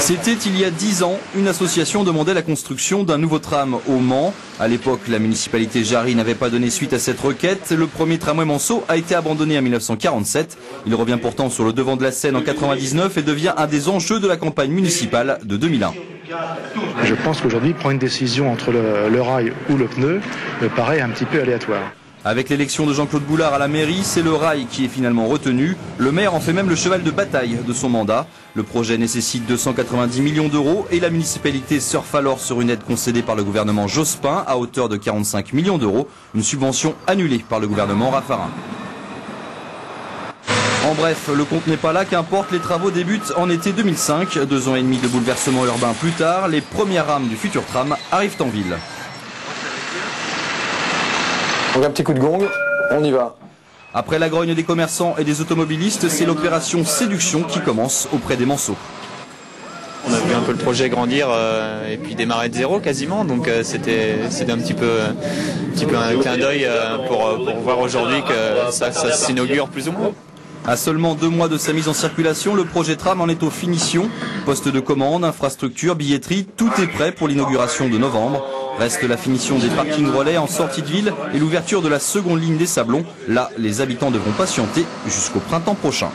C'était il y a 10 ans, une association demandait la construction d'un nouveau tram au Mans. À l'époque, la municipalité Jarry n'avait pas donné suite à cette requête. Le premier tramway Manceau a été abandonné en 1947. Il revient pourtant sur le devant de la scène en 1999 et devient un des enjeux de la campagne municipale de 2001. Je pense qu'aujourd'hui, prendre une décision entre le rail ou le pneu me paraît un petit peu aléatoire. Avec l'élection de Jean-Claude Boulard à la mairie, c'est le rail qui est finalement retenu. Le maire en fait même le cheval de bataille de son mandat. Le projet nécessite 290 millions d'euros et la municipalité surfe alors sur une aide concédée par le gouvernement Jospin à hauteur de 45 millions d'euros. Une subvention annulée par le gouvernement Raffarin. En bref, le compte n'est pas là, qu'importe, les travaux débutent en été 2005. 2 ans et demi de bouleversement urbain plus tard, les premières rames du futur tram arrivent en ville. Donc un petit coup de gong, on y va. Après la grogne des commerçants et des automobilistes, c'est l'opération séduction qui commence auprès des Manceaux. On a vu un peu le projet grandir et puis démarrer de zéro quasiment, donc c'était un petit peu un clin d'œil pour voir aujourd'hui que ça s'inaugure plus ou moins. À seulement 2 mois de sa mise en circulation, le projet tram en est aux finitions. Poste de commande, infrastructure, billetterie, tout est prêt pour l'inauguration de novembre. Reste la finition des parkings relais en sortie de ville et l'ouverture de la seconde ligne des Sablons. Là, les habitants devront patienter jusqu'au printemps prochain.